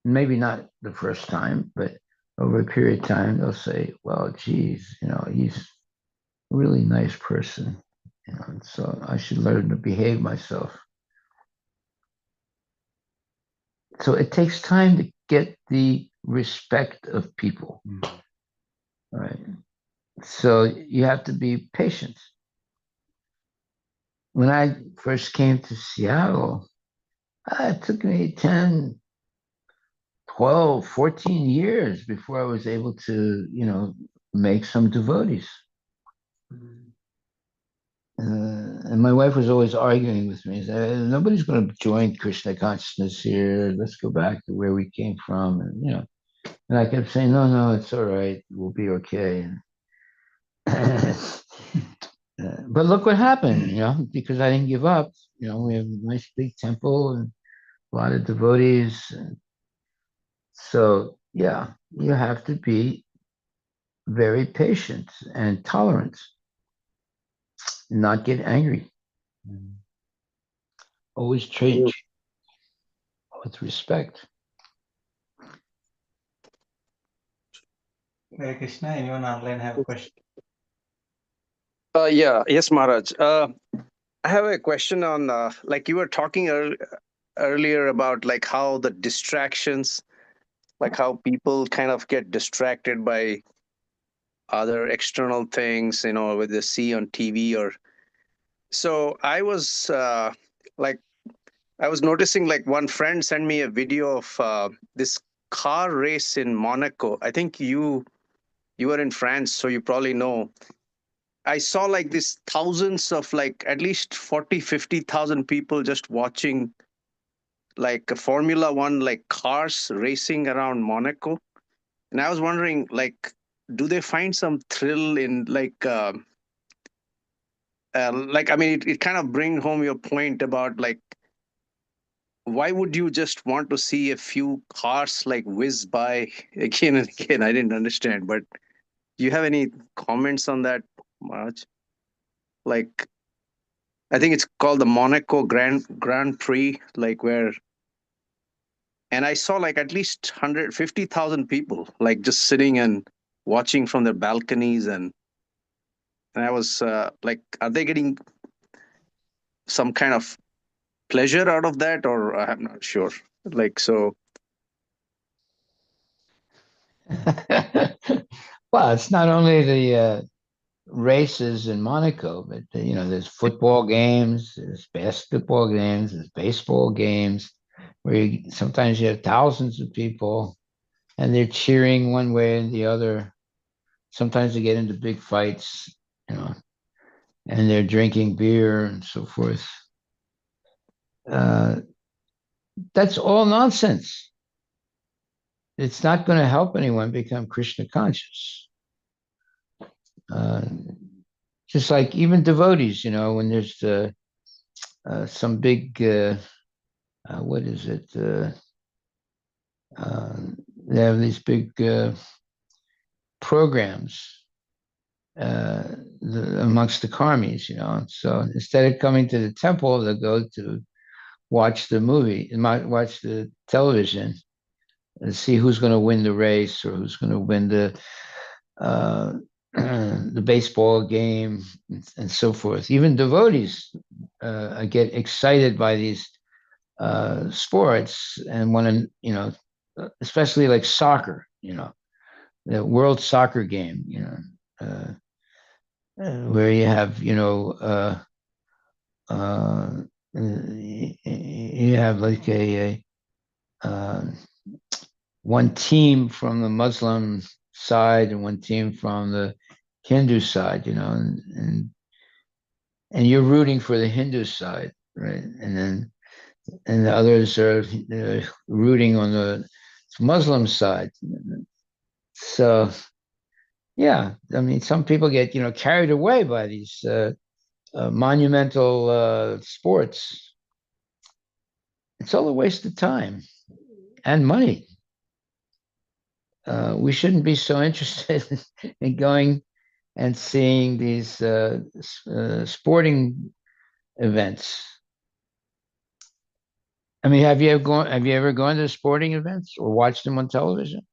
S2: Maybe not the first time, but over a period of time, they'll say, well, geez, he's a really nice person. So I should learn to behave myself. So it takes time to get the respect of people. Right. So you have to be patient. When I first came to Seattle, it took me 10, 12, 14 years before I was able to, make some devotees. and my wife was always arguing with me. Nobody's going to join Krishna consciousness here. Let's go back to where we came from. And, and I kept saying, no, no, it's all right. We'll be okay. But look what happened, because I didn't give up. We have a nice big temple and a lot of devotees. So, yeah, you have to be very patient and tolerant, not get angry. Always treat with respect.
S1: Hare Krishna, anyone online have a question?
S3: Yes, Maharaj. I have a question on, like you were talking earlier about like how the distractions, like how people kind of get distracted by other external things, with they see on TV or. So I was like, I was noticing like one friend sent me a video of this car race in Monaco. I think you were in France, so you probably know. I saw like this thousands of like at least 40, 50,000 people just watching like a Formula One, like cars racing around Monaco. And I was wondering, like, do they find some thrill in like, I mean, it kind of bring home your point about like, why would you just want to see a few cars like whiz by again and again? I didn't understand, but do you have any comments on that, Maharaj? Like, I think it's called the Monaco Grand Prix, like where, and I saw like at least 150,000 people like just sitting and watching from their balconies, and I was like, are they getting some kind of pleasure out of that, or I'm not sure. Like, so.
S2: Well, it's not only the races in Monaco, but there's football games, there's basketball games, there's baseball games, where sometimes you have thousands of people, and they're cheering one way and the other. Sometimes they get into big fights, you know, and they're drinking beer and so forth. Uh, that's all nonsense. It's not going to help anyone become Krishna conscious. Uh, just like even devotees, when there's some big, what is it? Uh, they have these big programs amongst the karmis, So instead of coming to the temple, they go to watch the movie, watch the television, and see who's going to win the race or who's going to win uh, the baseball game and so forth. Even devotees get excited by these sports and want to, especially like soccer, the World Soccer game, where you have, you have like a one team from the Muslim side and one team from the Hindu side, and you're rooting for the Hindu side, right? And the others are rooting on the Muslim side. So yeah, I mean, some people get carried away by these monumental sports. It's all a waste of time and money. We shouldn't be so interested in going and seeing these sporting events. I mean, Have you ever gone to sporting events or watched them on television?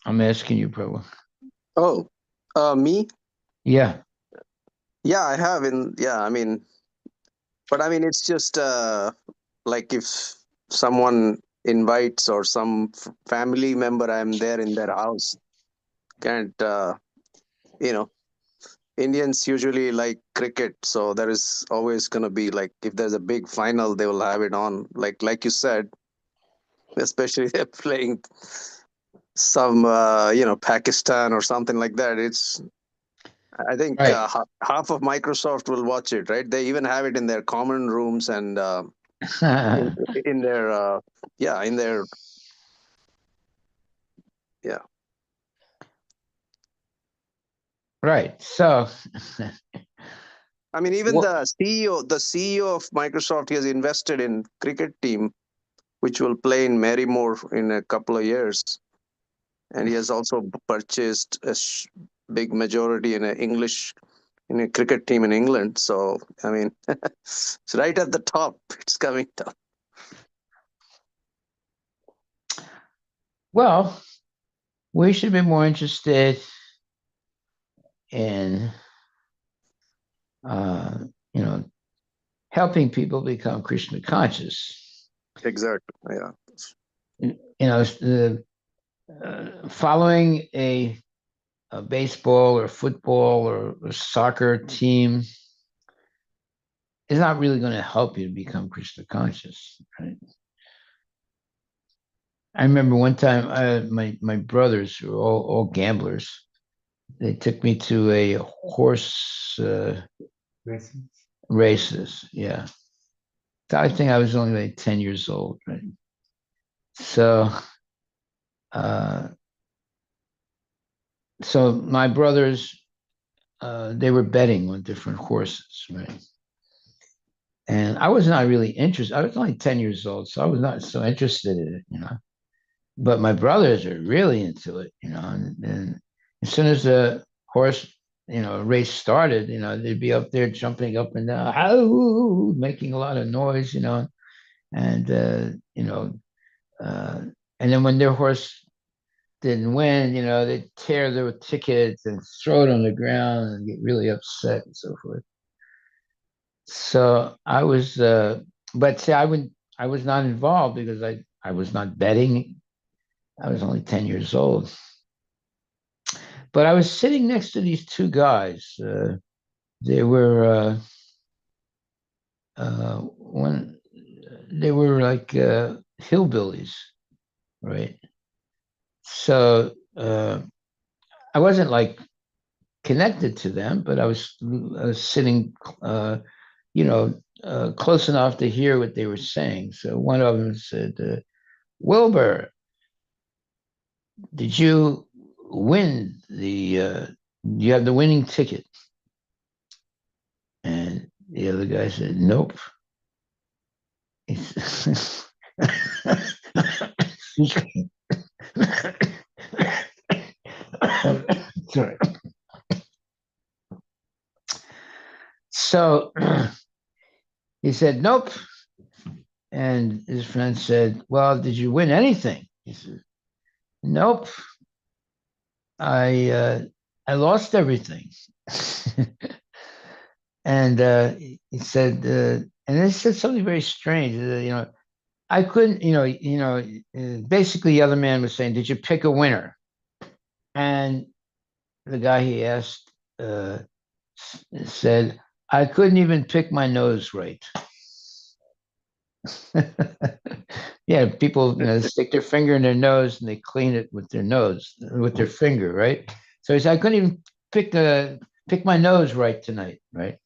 S2: I'm asking you, Prabhu.
S3: Oh, me?
S2: Yeah.
S3: Yeah, I have. Yeah, I mean, but I mean, it's just like if someone invites or some family member, I'm there in their house. Can't, you know, Indians usually like cricket, so there is always gonna be like if there's a big final, they will have it on. Like you said, especially they're playing some Pakistan or something like that. It's I think
S2: Right.
S3: half of Microsoft will watch it, right? They even have it in their common rooms and in their in their
S2: Right. So,
S3: I mean, even
S2: what?
S3: the CEO of Microsoft, he has invested in cricket team, which will play in Marymore in a couple of years, and he has also purchased a big majority in a cricket team in England. So, I mean, it's right at the top. It's coming down.
S2: Well, we should be more interested in, uh, you know, helping people become Krishna conscious.
S3: Exactly. Yeah.
S2: Following a baseball or football or a soccer team is not really going to help you to become Krishna conscious. Right? I remember one time, my brothers, who were all gamblers, they took me to a horse races. Yeah. I think I was only like 10 years old, right? So, uh, so my brothers, they were betting on different horses, right? And I was not really interested. I was only 10 years old, so I was not so interested in it. But my brothers are really into it. And as soon as the horse, race started, they'd be up there jumping up and down, making a lot of noise. And, uh, and then when their horse didn't win, they'd tear their tickets and throw it on the ground and get really upset and so forth. So I was, but see, I was not involved because I was not betting. I was only 10 years old. But I was sitting next to these two guys. They were one. They were like hillbillies, right? So I wasn't like connected to them, but I was sitting, close enough to hear what they were saying. So one of them said, "Wilbur, did you win you have the winning ticket?" And the other guy said, "Nope." Sorry. So he said, "Nope." And his friend said, "Well, did you win anything?" He said, "Nope. I lost everything." And he said, and he said something very strange. I couldn't, basically the other man was saying, "Did you pick a winner?" And the guy he asked said, "I couldn't even pick my nose right." Yeah, people stick their finger in their nose and they clean it with their finger, right? So he said, "I couldn't even pick my nose right tonight," right?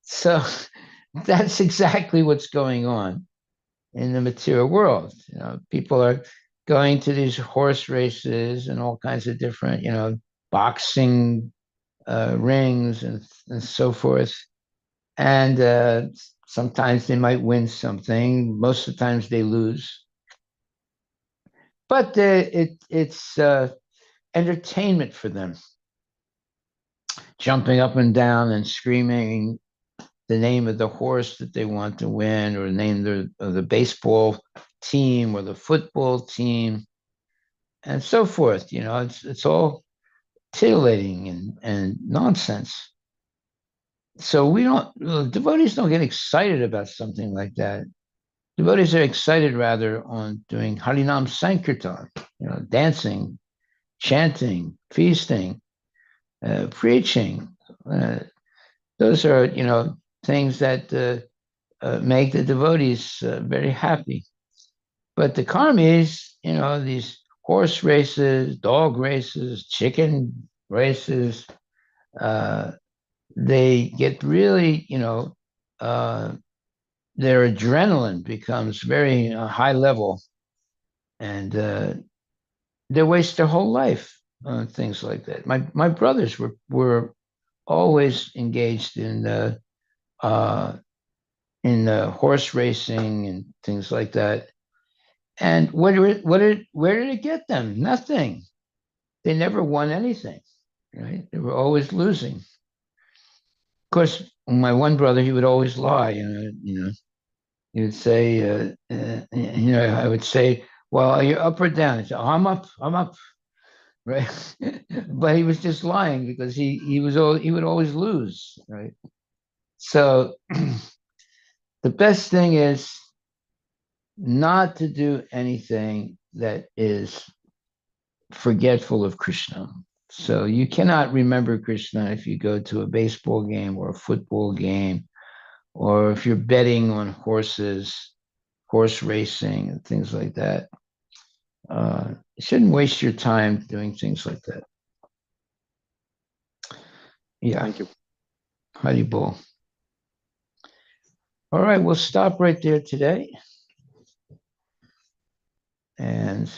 S2: So that's exactly what's going on in the material world. People are going to these horse races and all kinds of different, boxing rings and so forth. And sometimes they might win something. Most of the times they lose. But it's entertainment for them, jumping up and down and screaming the name of the horse that they want to win, or the name of the baseball team or the football team, and so forth. It's all titillating and nonsense. So devotees don't get excited about something like that. Devotees are excited rather on doing Harinam Sankirtan, dancing, chanting, feasting, preaching. Uh, those are, things that make the devotees very happy. But the karmis, these horse races, dog races, chicken races, they get really, their adrenaline becomes very high level, and they waste their whole life on things like that. My brothers were always engaged in horse racing and things like that. And where did it get them? Nothing. They never won anything, right? They were always losing. Of course, my one brother, he would always lie. He would say, I would say, "Well, are you up or down?" He'd say, "I'm up. I'm up." Right? But he was just lying because he would always lose, right? So the best thing is not to do anything that is forgetful of Krishna. So you cannot remember Krishna if you go to a baseball game or a football game, or if you're betting on horses, horse racing, and things like that. You shouldn't waste your time doing things like that. Yeah.
S3: Thank you.
S2: Haribol. All right, we'll stop right there today. And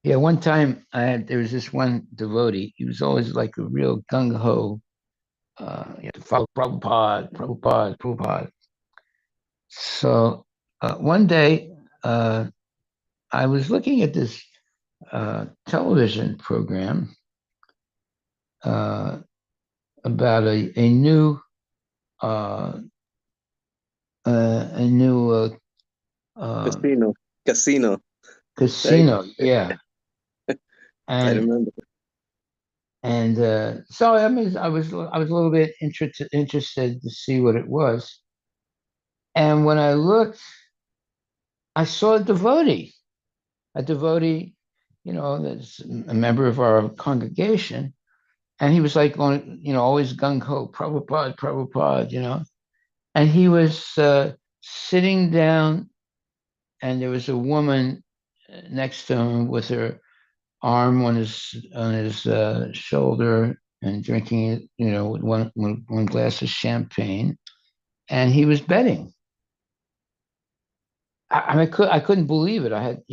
S2: yeah, one time there was this one devotee. He was always like a real gung ho. You have to follow Prabhupada, Prabhupada, Prabhupada. So one day I was looking at this television program about a new
S3: Casino.
S2: casino.
S3: Right?
S2: Yeah.
S3: I
S2: And
S3: remember.
S2: so I mean, I was a little bit interested to see what it was. And when I looked, I saw a devotee, that's a member of our congregation, and he was like going, always gung ho, Prabhupada, Prabhupada, and he was sitting down, and there was a woman next to him with her arm on his shoulder and drinking, with one glass of champagne, and he was betting. I couldn't believe it. I had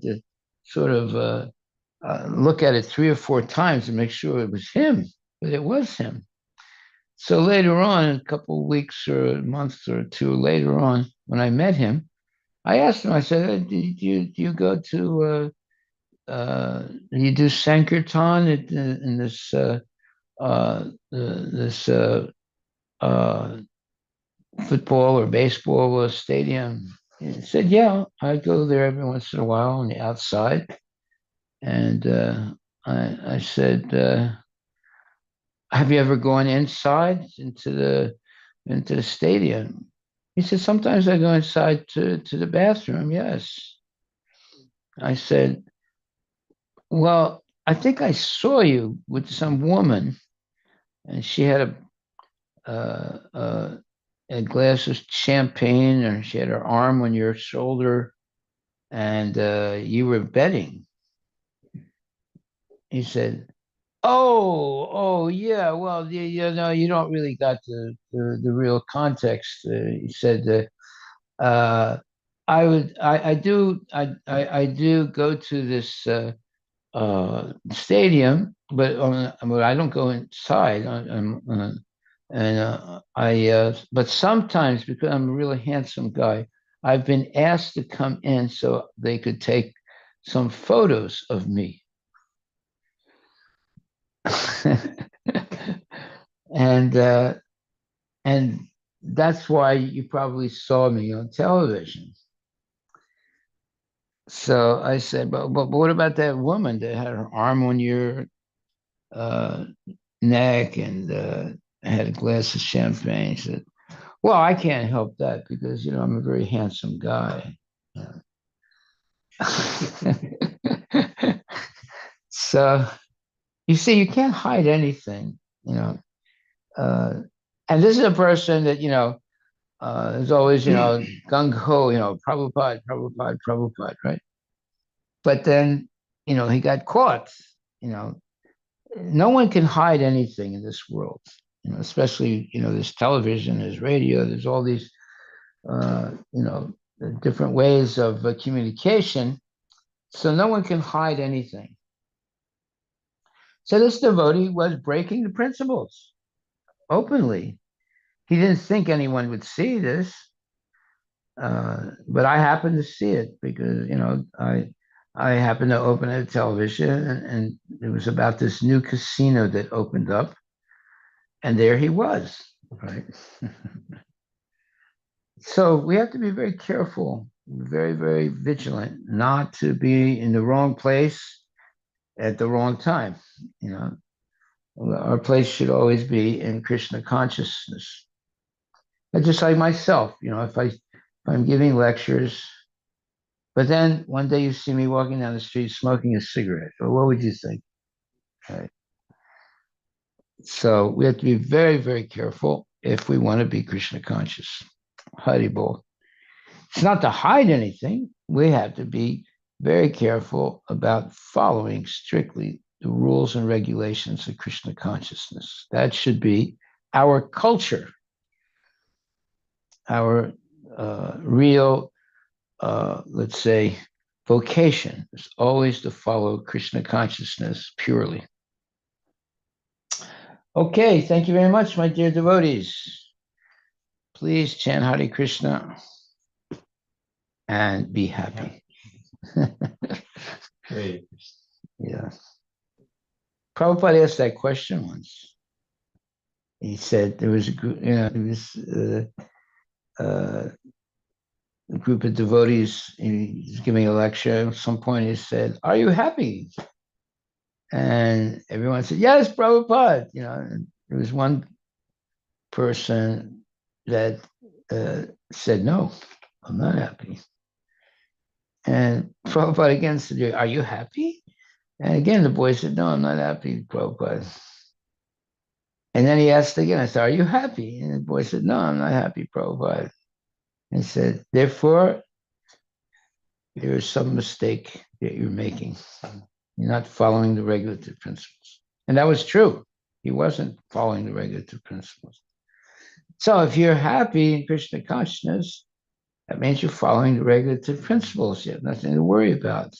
S2: to sort of look at it 3 or 4 times to make sure it was him, but it was him. So later on, a couple of weeks or a month or two later on, when I met him, I asked him. I said, "Hey, do you go to you do Sankirtan in this football or baseball stadium?" He said, "Yeah, I go there every once in a while on the outside." And I said, "Have you ever gone inside into the stadium?" He said, "Sometimes I go inside to the bathroom." Yes. I said, "Well, I think I saw you with some woman, and she had a glass of champagne, or she had her arm on your shoulder, and you were betting." He said, "Oh, yeah. Well, you don't really got the real context." He said, uh, I do go to this stadium, but I don't go inside. But sometimes, because I'm a really handsome guy, I've been asked to come in so they could take some photos of me." and uh, and that's why you probably saw me on television. So I said, but what about that woman that had her arm on your uh, neck and had a glass of champagne? He said, "Well, I can't help that because I'm a very handsome guy." So you see, you can't hide anything, you know. And this is a person that is always gung ho, Prabhupada, Prabhupada, Prabhupada, right? But then he got caught. No one can hide anything in this world, especially, there's television, there's radio, there's all these, different ways of communication. So no one can hide anything. So this devotee was breaking the principles openly. He didn't think anyone would see this, but I happened to see it because I happened to open a television, and it was about this new casino that opened up, and there he was, right? So we have to be very careful, very, very vigilant, not to be in the wrong place at the wrong time. Our place should always be in Krishna consciousness. And just like myself, if I'm giving lectures, but then one day you see me walking down the street smoking a cigarette, well, what would you think? Right. So we have to be very, very careful if we want to be Krishna conscious. Haribol. It's not to hide anything. We have to be very careful about following strictly the rules and regulations of Krishna consciousness. That should be our culture, our real, let's say, vocation is always to follow Krishna consciousness purely. Okay, thank you very much, my dear devotees. Please chant Hare Krishna and be happy.
S1: Great.
S2: Yeah. Prabhupada asked that question once. He said there was a group, there was a group of devotees. He was giving a lecture. At some point, he said, "Are you happy?" And everyone said, "Yes, Prabhupada." And there was one person that said, "No, I'm not happy." And Prabhupada again said, "Are you happy?" And again, the boy said, "No, I'm not happy, Prabhupada." And then he asked again, I said, "Are you happy?" And the boy said, "No, I'm not happy, Prabhupada." And he said, "Therefore, there is some mistake that you're making. You're not following the regulative principles." And that was true. He wasn't following the regulative principles. So if you're happy in Krishna consciousness, that means you're following the regulative principles. You have nothing to worry about.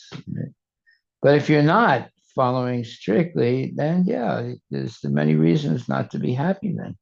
S2: But if you're not following strictly, then yeah, there's many reasons not to be happy then.